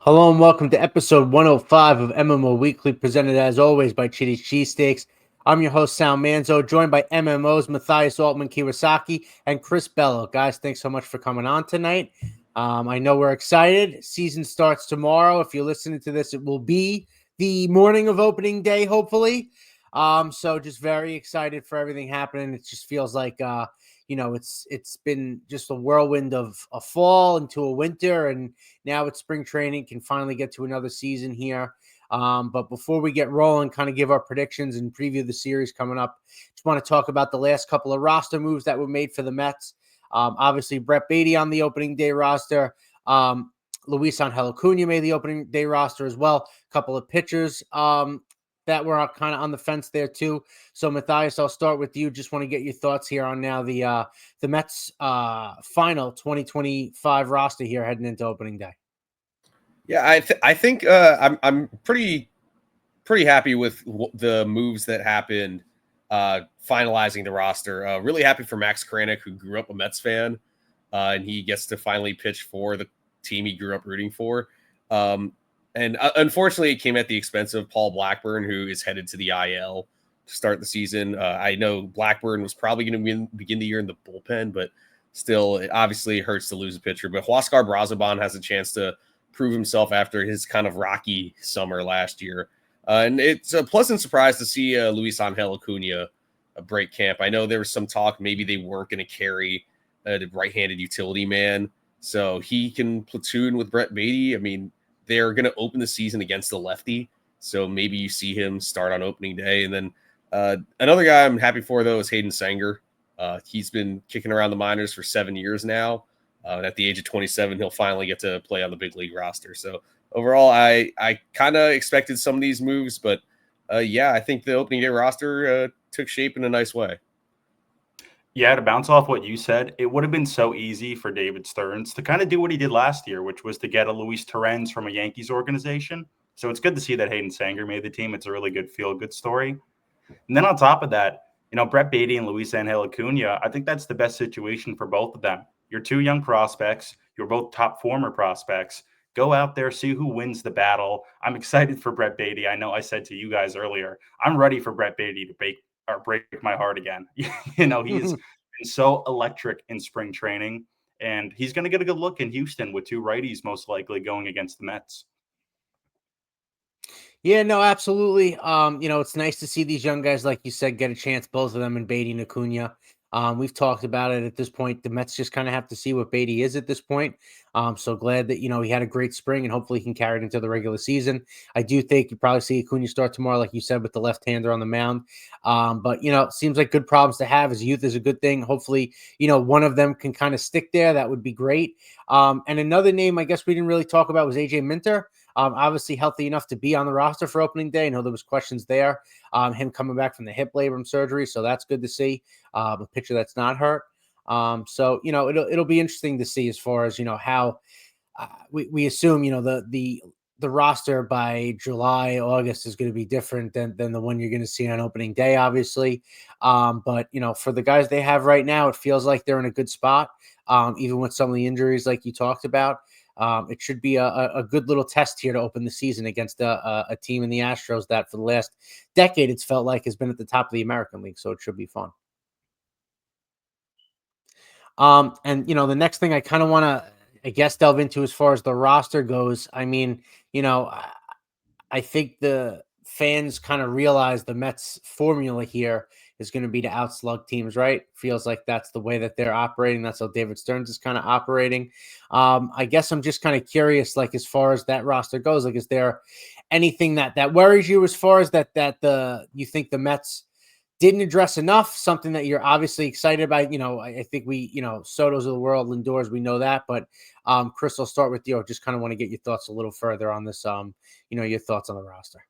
Hello and welcome to episode 105 of MMO Weekly, presented as always by Chitty's Cheesesteaks. I'm your host, Sal Manzo, joined by MMO's Mathias, Altman-Kurosaki, and Chris Bello. Guys, thanks so much for coming on tonight. I know we're excited. Season starts tomorrow. If you're listening to this, it will be the morning of opening day, hopefully. So just very excited for everything happening. It just feels like it's been just a whirlwind of a fall into a winter, and now it's spring training, can finally get to another season here. But before we get rolling, kind of give our predictions and preview the series coming up, just want to talk about the last couple of roster moves that were made for the Mets. Obviously, Brett Baty on the opening day roster. Luis Angel Acuna made the opening day roster as well. A couple of pitchers that were kind of on the fence there too. So Mathias, I'll start with you. Just want to get your thoughts here on now the Mets final 2025 roster here heading into opening day. Yeah, I think I'm pretty happy with the moves that happened, finalizing the roster. Really happy for Max Kranick, who grew up a Mets fan, and he gets to finally pitch for the team he grew up rooting for. And unfortunately, it came at the expense of Paul Blackburn, who is headed to the IL to start the season. I know Blackburn was probably going to begin the year in the bullpen, but still, it obviously hurts to lose a pitcher. But Huascar Brazoban has a chance to prove himself after his kind of rocky summer last year. And it's a pleasant surprise to see Luis Angel Acuna break camp. I know there was some talk maybe they weren't going to carry the right-handed utility man, so he can platoon with Brett Baty. I mean, they're going to open the season against the lefty, so maybe you see him start on opening day. And then another guy I'm happy for, though, is Hayden Sanger. He's been kicking around the minors for 7 years now. And at the age of 27, he'll finally get to play on the big league roster. So overall, I kind of expected some of these moves, but I think the opening day roster took shape in a nice way. Yeah, to bounce off what you said, it would have been so easy for David Stearns to kind of do what he did last year, which was to get a Luis Torrens from a Yankees organization. So it's good to see that Hayden Sanger made the team. It's a really good feel-good story. And then on top of that, Brett Baty and Luis Angel Acuna, I think that's the best situation for both of them. You're two young prospects. You're both top former prospects. Go out there, see who wins the battle. I'm excited for Brett Baty. I know I said to you guys earlier, I'm ready for Brett Baty to break my heart again. He's been so electric in spring training, and he's going to get a good look in Houston with two righties most likely going against the Mets. Yeah, no, absolutely. It's nice to see these young guys, like you said, get a chance, both of them, and Baty and Acuna. We've talked about it at this point. The Mets just kind of have to see what Baty is at this point. So glad that, he had a great spring and hopefully he can carry it into the regular season. I do think you probably see Acuna start tomorrow, like you said, with the left-hander on the mound. But it seems like good problems to have. His youth is a good thing. Hopefully, one of them can kind of stick there. That would be great. And another name I guess we didn't really talk about was AJ Minter. Obviously healthy enough to be on the roster for opening day. I know there was questions there. Him coming back from the hip labrum surgery, so that's good to see. A pitcher that's not hurt. So it'll be interesting to see as far as how we assume the roster by July, August is going to be different than the one you're going to see on opening day, obviously. But for the guys they have right now, it feels like they're in a good spot. Even with some of the injuries like you talked about. It should be a good little test here to open the season against a team in the Astros that for the last decade it's felt like has been at the top of the American League. So it should be fun. And the next thing I kind of want to, I guess, delve into as far as the roster goes. I mean, I think the fans kind of realize the Mets formula here is going to be to outslug teams, right? Feels like that's the way that they're operating. That's how David Stearns is kind of operating. I guess I'm just kind of curious, like, as far as that roster goes, like, is there anything that worries you as far as you think the Mets didn't address enough, something that you're obviously excited about? I think Soto's of the world, Lindors, we know that, but Chris, I'll start with you. I just kind of want to get your thoughts a little further on this, your thoughts on the roster.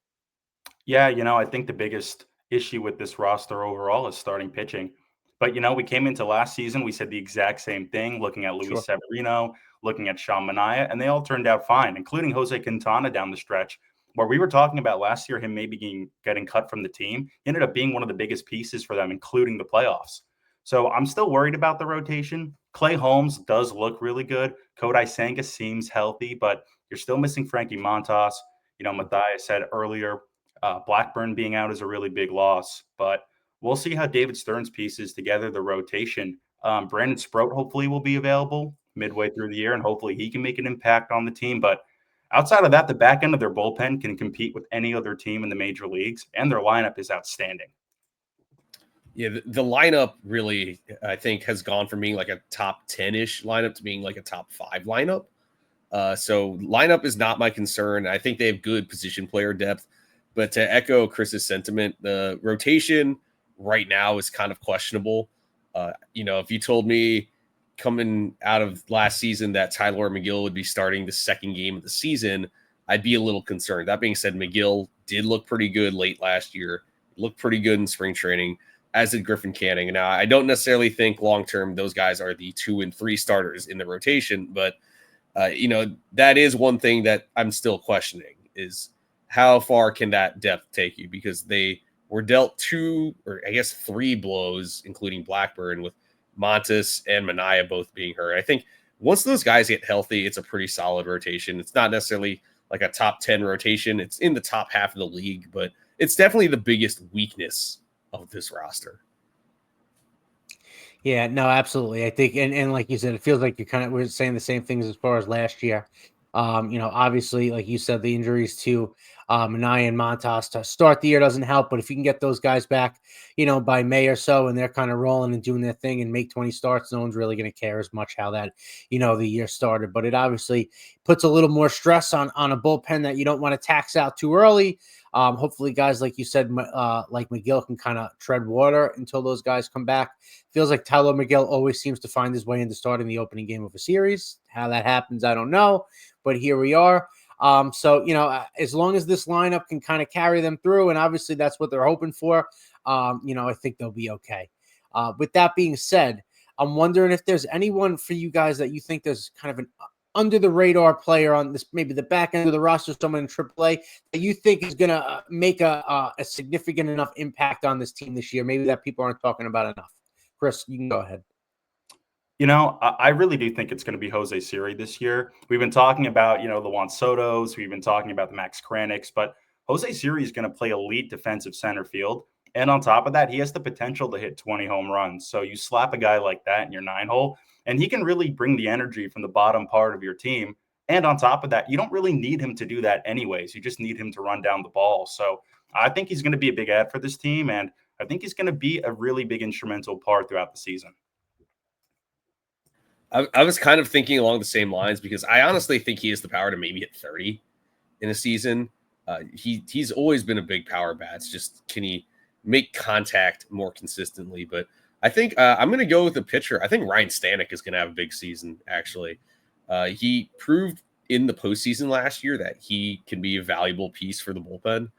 Yeah, I think the biggest issue with this roster overall is starting pitching. But, we came into last season, we said the exact same thing, looking at Luis Severino, looking at Sean Manaea, and they all turned out fine, including Jose Quintana down the stretch, where we were talking about last year him maybe getting cut from the team. He ended up being one of the biggest pieces for them, including the playoffs. So I'm still worried about the rotation. Clay Holmes does look really good. Kodai Senga seems healthy, but you're still missing Frankie Montas. Mathias said earlier, Blackburn being out is a really big loss, but we'll see how David Stearns pieces together the rotation. Brandon Sproat hopefully will be available midway through the year, and hopefully he can make an impact on the team. But outside of that, the back end of their bullpen can compete with any other team in the major leagues, and their lineup is outstanding. Yeah, the lineup really, I think, has gone from being like a top 10-ish lineup to being like a top 5 lineup. So lineup is not my concern. I think they have good position player depth. But to echo Chris's sentiment, the rotation right now is kind of questionable. If you told me coming out of last season that Tyler McGill would be starting the second game of the season, I'd be a little concerned. That being said, McGill did look pretty good late last year, looked pretty good in spring training, as did Griffin Canning. Now, I don't necessarily think long-term those guys are the 2 and 3 starters in the rotation, but that is one thing that I'm still questioning is how far can that depth take you? Because they were dealt 2 or I guess 3 blows, including Blackburn, with Montes and Manaea both being hurt. I think once those guys get healthy, it's a pretty solid rotation. It's not necessarily like a top 10 rotation. It's in the top half of the league, but it's definitely the biggest weakness of this roster. Yeah, no, absolutely. I think, and like you said, it feels like we're saying the same things as far as last year. Obviously, like you said, the injuries to Manaea and Montas to start the year doesn't help. But if you can get those guys back, by May or so, and they're kind of rolling and doing their thing and make 20 starts, no one's really going to care as much how that, the year started. But it obviously puts a little more stress on a bullpen that you don't want to tax out too early. Hopefully, guys, like you said, like McGill can kind of tread water until those guys come back. Feels like Tyler McGill always seems to find his way into starting the opening game of a series. How that happens, I don't know, but here we are. As long as this lineup can kind of carry them through, and obviously that's what they're hoping for, I think they'll be okay. With that being said, I'm wondering if there's anyone for you guys that you think there's kind of an under the radar player on this, maybe the back end of the roster, someone in AAA that you think is going to make a significant enough impact on this team this year, maybe that people aren't talking about enough. Chris, you can go ahead. I really do think it's going to be Jose Siri this year. We've been talking about, the Juan Sotos. We've been talking about the Max Kranichs, but Jose Siri is going to play elite defensive center field. And on top of that, he has the potential to hit 20 home runs. So you slap a guy like that in your 9-hole, and he can really bring the energy from the bottom part of your team. And on top of that, you don't really need him to do that anyways. You just need him to run down the ball. So I think he's going to be a big add for this team, and I think he's going to be a really big instrumental part throughout the season. I was kind of thinking along the same lines because I honestly think he has the power to maybe hit 30 in a season. He's always been a big power bat. It's just, can he make contact more consistently? But I think I'm going to go with the pitcher. I think Ryan Stanek is going to have a big season, actually. He proved in the postseason last year that he can be a valuable piece for the bullpen.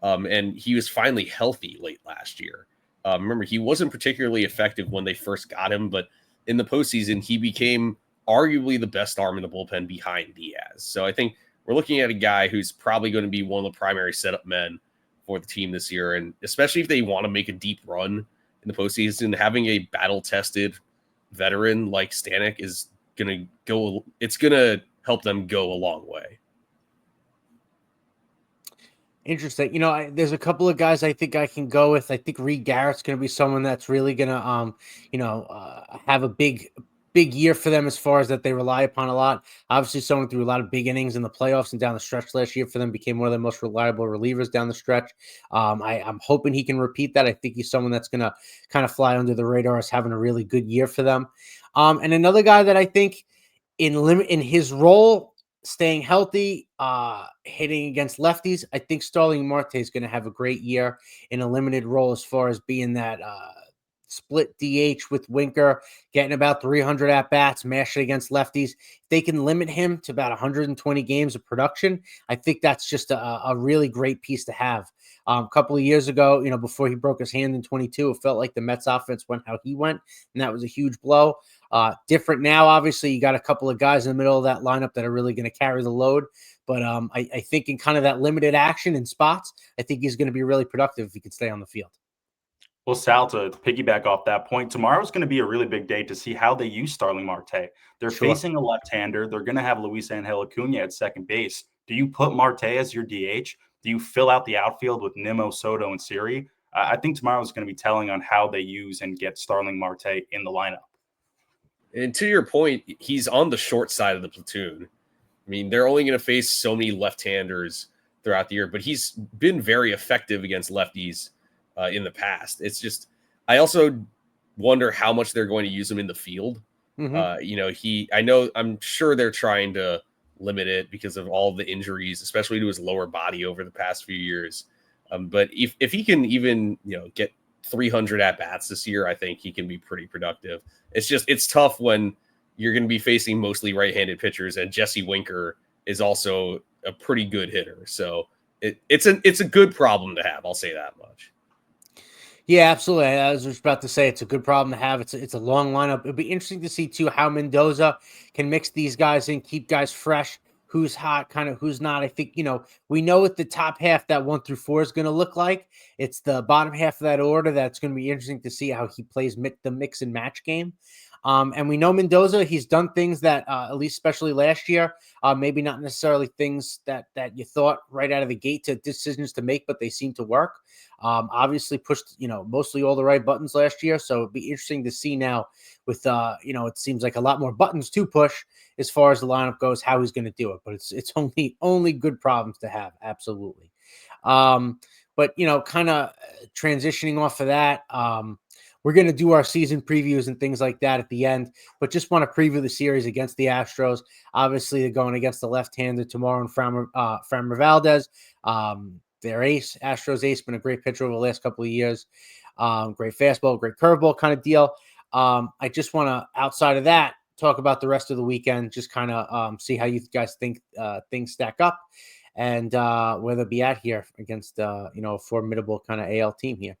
And he was finally healthy late last year. Remember, he wasn't particularly effective when they first got him, but in the postseason, he became arguably the best arm in the bullpen behind Diaz. So I think we're looking at a guy who's probably going to be one of the primary setup men for the team this year. And especially if they want to make a deep run in the postseason, having a battle-tested veteran like Stanek is going to help them go a long way. Interesting. There's a couple of guys I think I can go with. I think Reed Garrett's going to be someone that's really going to, have a big year for them as far as that they rely upon a lot. Obviously, someone threw a lot of big innings in the playoffs and down the stretch last year for them, became one of the most reliable relievers down the stretch. I'm hoping he can repeat that. I think he's someone that's going to kind of fly under the radar as having a really good year for them. And another guy that I think in his role, staying healthy, hitting against lefties, I think Starling Marte is going to have a great year in a limited role as far as being that split DH with Winker, getting about 300 at-bats, mashing against lefties. If they can limit him to about 120 games of production, I think that's just a really great piece to have. A couple of years ago, before he broke his hand in 22, it felt like the Mets offense went how he went, and that was a huge blow. Different now, obviously, you got a couple of guys in the middle of that lineup that are really going to carry the load. But I think in kind of that limited action in spots, I think he's going to be really productive if he can stay on the field. Well, Sal, to piggyback off that point, tomorrow's going to be a really big day to see how they use Starling Marte. They're Sure. facing a left-hander. They're going to have Luis Angel Acuna at second base. Do you put Marte as your DH? Do you fill out the outfield with Nimmo, Soto, and Siri? I think tomorrow's going to be telling on how they use and get Starling Marte in the lineup. And to your point, he's on the short side of the platoon. I mean, they're only going to face so many left-handers throughout the year, but he's been very effective against lefties in the past. It's just, I also wonder how much they're going to use him in the field. I'm sure they're trying to limit it because of all the injuries, especially to his lower body over the past few years. But if he can even, get 300 at bats this year, I think he can be pretty productive. It's tough when you're going to be facing mostly right-handed pitchers, and Jesse Winker is also a pretty good hitter. So it's a good problem to have. I'll say that much. Yeah, absolutely. I was just about to say it's a good problem to have. It's a long lineup. It'll be interesting to see too how Mendoza can mix these guys in, keep guys fresh. Who's hot, kind of who's not. I think we know what the top half that 1 through 4 is going to look like. It's the bottom half of that order that's going to be interesting to see how he plays the mix and match game. And we know Mendoza, he's done things that, at least especially last year, maybe not necessarily things that you thought right out of the gate to decisions to make, but they seem to work. Obviously pushed, mostly all the right buttons last year. So it'd be interesting to see now with, it seems like a lot more buttons to push as far as the lineup goes, how he's going to do it. But it's only good problems to have. Absolutely. But, kind of transitioning off of that, we're going to do our season previews and things like that at the end, but just want to preview the series against the Astros. Obviously, they're going against the left-hander tomorrow in Framber Valdez. Their ace, Astros ace, been a great pitcher over the last couple of years. Great fastball, great curveball kind of deal. I just want to, outside of that, talk about the rest of the weekend, just kind of see how you guys think things stack up and where they'll be at here against, a formidable kind of AL team here.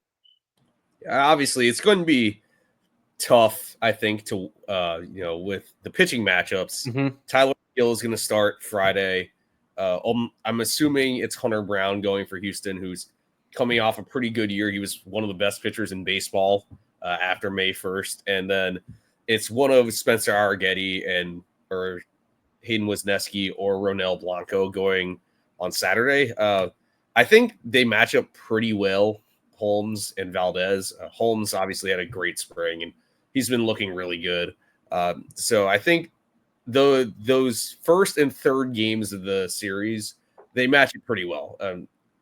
Obviously, it's going to be tough, I think, to with the pitching matchups. Mm-hmm. Tyler Gill is going to start Friday. I'm assuming it's Hunter Brown going for Houston, who's coming off a pretty good year. He was one of the best pitchers in baseball after May 1st. And then it's one of Spencer Arrighetti or Hayden Wesneski or Ronel Blanco going on Saturday. I think they match up pretty well, Holmes and Valdez. Holmes obviously had a great spring, and he's been looking really good. So I think those first and third games of the series, they match it pretty well.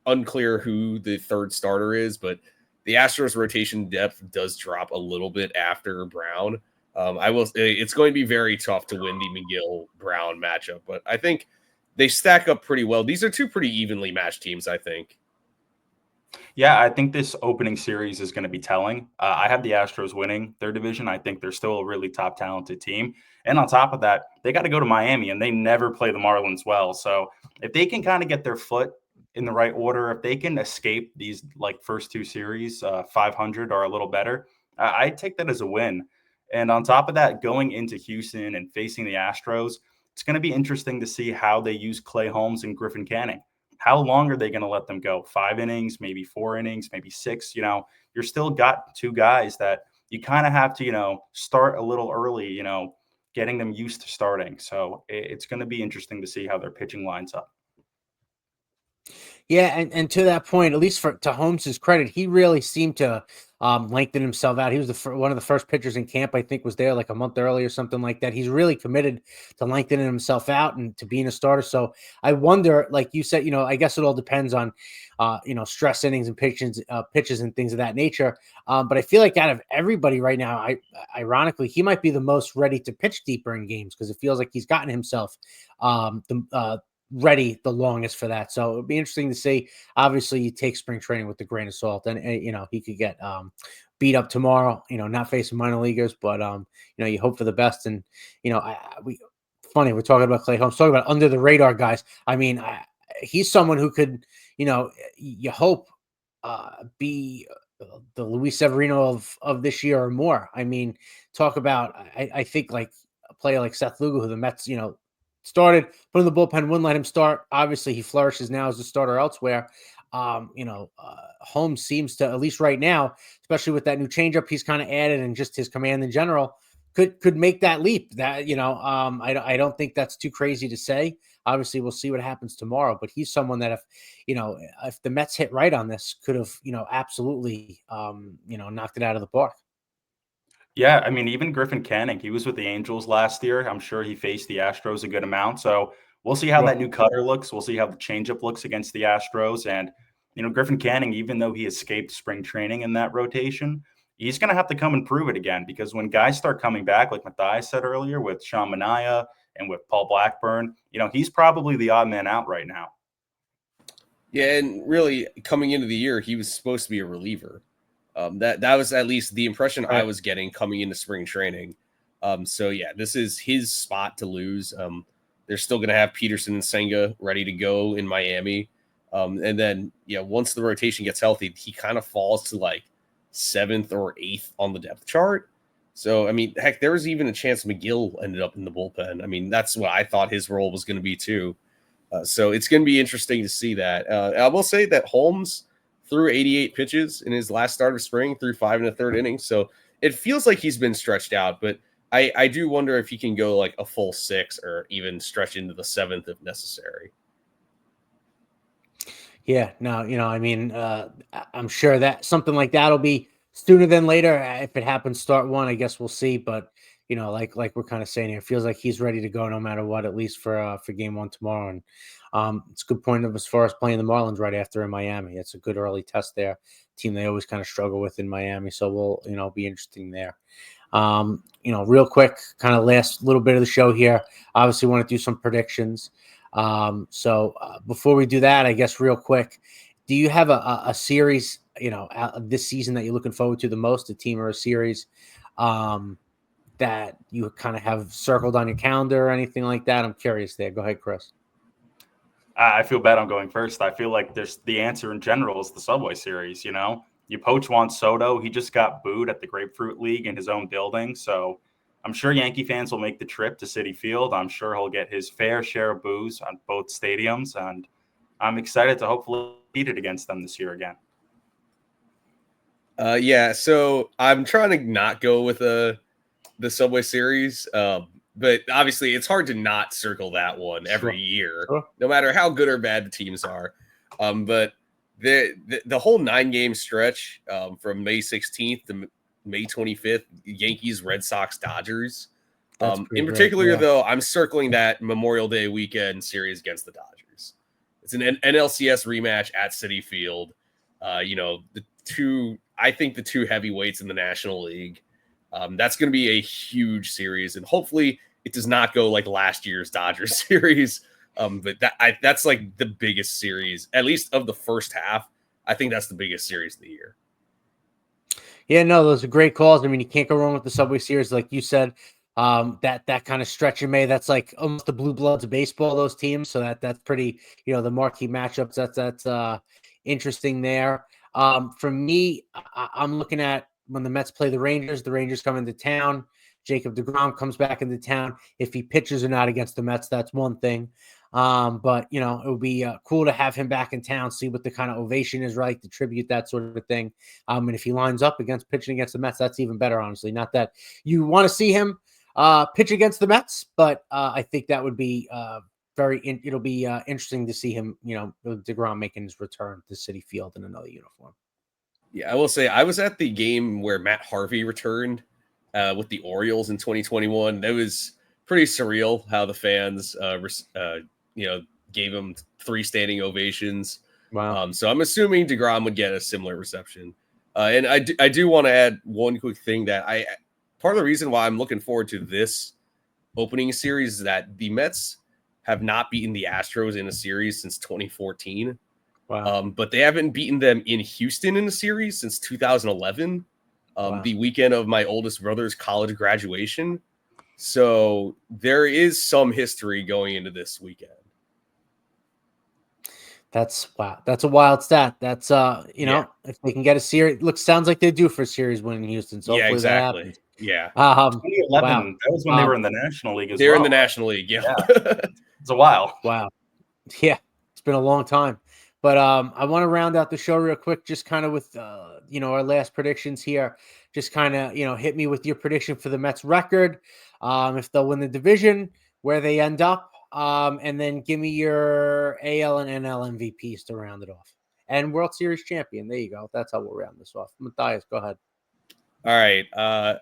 Unclear who the third starter is, but the Astros rotation depth does drop a little bit after Brown. It's going to be very tough to win the McGill-Brown matchup, but I think they stack up pretty well. These are two pretty evenly matched teams, I think. Yeah, I think this opening series is going to be telling. I have the Astros winning their division. I think they're still a really top talented team. And on top of that, they got to go to Miami, and they never play the Marlins well. So if they can kind of get their foot in the right order, if they can escape these first two series, 500 or a little better, I take that as a win. And on top of that, going into Houston and facing the Astros, it's going to be interesting to see how they use Clay Holmes and Griffin Canning. How long are they going to let them go? 5 innings, maybe 4 innings, maybe 6? You're still got two guys that you kind of have to, start a little early, getting them used to starting. So it's going to be interesting to see how their pitching lines up. Yeah, and to that point, at least to Holmes' credit, he really seemed to lengthen himself out. He was one of the first pitchers in camp, I think, was there like a month early or something like that. He's really committed to lengthening himself out and to being a starter. So I wonder, like you said, I guess it all depends on, stress innings and pitches and things of that nature. But I feel like out of everybody right now, ironically, he might be the most ready to pitch deeper in games because it feels like he's gotten himself ready the longest for that. So it'd be interesting to see. Obviously, you take spring training with a grain of salt, and he could get beat up tomorrow. Not facing minor leaguers, but you hope for the best. And we're talking about Clay Holmes, talking about under the radar guys. I mean, he's someone who could, you hope be the Luis Severino of this year or more. I mean, talk about I think like a player like Seth Lugo, who the Mets, started, put in the bullpen, wouldn't let him start. Obviously, he flourishes now as a starter elsewhere. Holmes seems to, at least right now, especially with that new changeup he's kind of added and just his command in general, could make that leap. That I don't think that's too crazy to say. Obviously, we'll see what happens tomorrow, but he's someone that if the Mets hit right on this, could have absolutely knocked it out of the park. Yeah, I mean, even Griffin Canning, he was with the Angels last year. I'm sure he faced the Astros a good amount. So we'll see how that new cutter looks. We'll see how the changeup looks against the Astros. And, Griffin Canning, even though he escaped spring training in that rotation, he's going to have to come and prove it again, because when guys start coming back, like Mathias said earlier, with Sean Manaea and with Paul Blackburn, he's probably the odd man out right now. Yeah, and really coming into the year, he was supposed to be a reliever. That was at least the impression I was getting coming into spring training. So yeah, this is his spot to lose. They're still going to have Peterson and Senga ready to go in Miami. And then, once the rotation gets healthy, he kind of falls to like 7th or 8th on the depth chart. So, I mean, heck, there was even a chance McGill ended up in the bullpen. I mean, that's what I thought his role was going to be too. So it's going to be interesting to see that. I will say that Holmes threw 88 pitches in his last start of spring, through 5 1/3 innings. So it feels like he's been stretched out, but I do wonder if he can go like a full 6 or even stretch into the 7th if necessary. Yeah, no, I mean, I'm sure that something like that'll be sooner than later. If it happens, start one, I guess we'll see. But like we're kind of saying here, it feels like he's ready to go no matter what, at least for game 1 tomorrow. And it's a good point of as far as playing the Marlins right after in Miami. It's a good early test there. Team they always kind of struggle with in Miami, so we'll be interesting there. Real quick, kind of last little bit of the show here. Obviously, want to do some predictions. So before we do that, I guess real quick, do you have a series, this season that you're looking forward to the most, a team or a series, that you kind of have circled on your calendar or anything like that? I'm curious there. Go ahead, Chris. I feel bad I'm going first. I feel like there's the answer in general is the Subway Series. You poach Juan Soto. He just got booed at the Grapefruit League in his own building. So I'm sure Yankee fans will make the trip to Citi Field. I'm sure he'll get his fair share of boos on both stadiums. And I'm excited to hopefully beat it against them this year again. Yeah, so I'm trying to not go with the Subway Series. But obviously, it's hard to not circle that one every year, no matter how good or bad the teams are. But the whole 9-game stretch from May 16th to May 25th, Yankees, Red Sox, Dodgers. In particular, though, I'm circling that Memorial Day weekend series against the Dodgers. It's an NLCS rematch at Citi Field. I think the two heavyweights in the National League. That's going to be a huge series, and hopefully it does not go like last year's Dodgers series. But that's like the biggest series, at least of the first half. I think that's the biggest series of the year. Yeah, no, those are great calls. I mean, you can't go wrong with the Subway Series, like you said. That kind of stretch in May, that's like almost the blue bloods of baseball, those teams. So that's pretty, the marquee matchups. That's interesting there. For me, I'm looking at when the Mets play the Rangers come into town. Jacob deGrom comes back into town. If he pitches or not against the Mets, that's one thing. But it would be cool to have him back in town, see what the kind of ovation is like, to tribute that sort of thing. And if he lines up pitching against the Mets, that's even better, honestly. Not that you want to see him pitch against the Mets, but I think that would be it'll be interesting to see him, deGrom making his return to Citi Field in another uniform. Yeah, I will say I was at the game where Matt Harvey returned with the Orioles in 2021. That was pretty surreal how the fans, gave him 3 standing ovations. Wow. So I'm assuming deGrom would get a similar reception. And I do want to add one quick thing that part of the reason why I'm looking forward to this opening series is that the Mets have not beaten the Astros in a series since 2014. Wow. But they haven't beaten them in Houston in a series since 2011, the weekend of my oldest brother's college graduation. So there is some history going into this weekend. That's a wild stat. That's if they can get a series, sounds like they do for a series win in Houston. So yeah, hopefully exactly. That happens. Yeah. 2011. That was when they were in the National League as well. They're in the National League. Yeah. It's a while. Wow. Yeah. It's been a long time. But I want to round out the show real quick, just kind of with our last predictions here. Just kind of hit me with your prediction for the Mets record, if they'll win the division, where they end up, and then give me your AL and NL MVPs to round it off, and World Series champion. There you go. That's how we'll round this off. Mathias, go ahead. All right.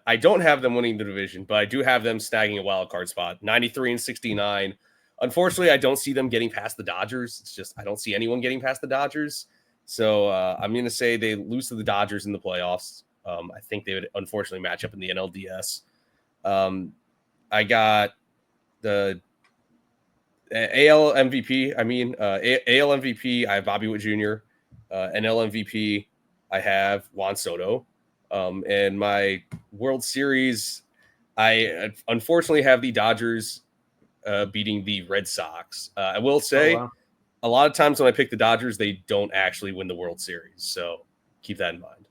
I don't have them winning the division, but I do have them snagging a wild card spot, 93 and 69. Unfortunately, I don't see them getting past the Dodgers. It's just I don't see anyone getting past the Dodgers. So I'm going to say they lose to the Dodgers in the playoffs. I think they would unfortunately match up in the NLDS. I got the AL MVP. AL MVP, I have Bobby Witt Jr. NL MVP, I have Juan Soto. And my World Series, I unfortunately have the Dodgers beating the Red Sox. I will say a lot of times when I pick the Dodgers, they don't actually win the World Series. So keep that in mind.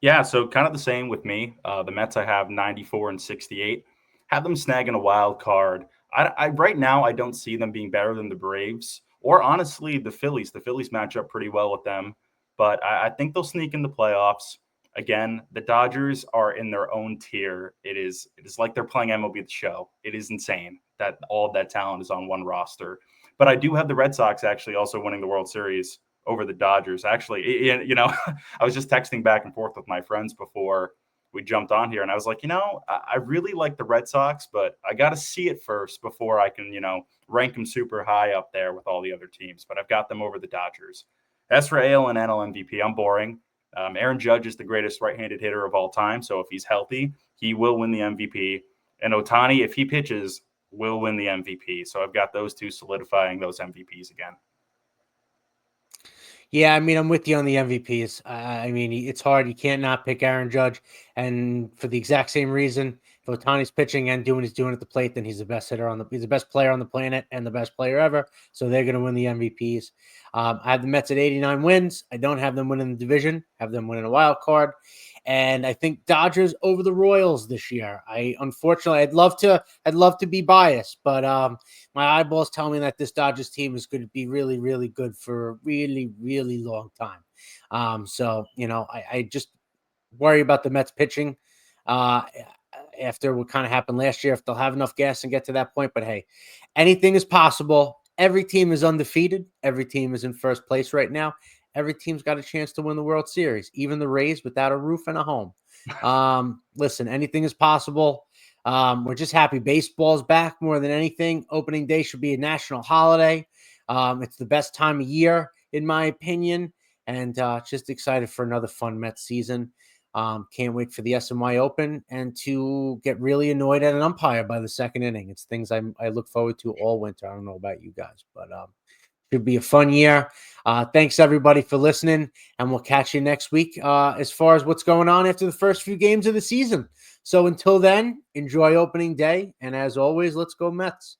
Yeah, so kind of the same with me. The Mets, I have 94 and 68. Have them snagging a wild card. I right now, I don't see them being better than the Braves or honestly the Phillies. The Phillies match up pretty well with them, but I think they'll sneak in the playoffs. Again, the Dodgers are in their own tier. It is like they're playing MLB The Show. It is insane that all of that talent is on one roster. But I do have the Red Sox actually also winning the World Series over the Dodgers. Actually, I was just texting back and forth with my friends before we jumped on here, and I was like, I really like the Red Sox, but I got to see it first before I can, rank them super high up there with all the other teams. But I've got them over the Dodgers. As for AL and NL MVP, I'm boring. Aaron Judge is the greatest right-handed hitter of all time, so if he's healthy, he will win the MVP. And Ohtani, if he pitches, will win the MVP. So I've got those two solidifying those MVPs again. Yeah, I'm with you on the MVPs. It's hard. You can't not pick Aaron Judge. And for the exact same reason, if Ohtani's pitching and doing what he's doing at the plate, then he's the best he's the best player on the planet and the best player ever. So they're going to win the MVPs. I have the Mets at 89 wins. I don't have them winning the division. I have them winning a wild card. And I think Dodgers over the Royals this year. Unfortunately, I'd love to be biased, but my eyeballs tell me that this Dodgers team is going to be really, really good for a really, really long time. So I just worry about the Mets pitching after what kind of happened last year, if they'll have enough gas and get to that point. But hey, anything is possible. Every team is undefeated. Every team is in first place right now. Every team's got a chance to win the World Series, even the Rays without a roof and a home. Listen, anything is possible. We're just happy baseball's back more than anything. Opening day should be a national holiday. It's the best time of year, in my opinion, and just excited for another fun Mets season. Can't wait for the SNY Open and to get really annoyed at an umpire by the second inning. It's things I look forward to all winter. I don't know about you guys, but should be a fun year. Thanks everybody for listening, and we'll catch you next week as far as what's going on after the first few games of the season. So until then, enjoy opening day, and as always, let's go Mets.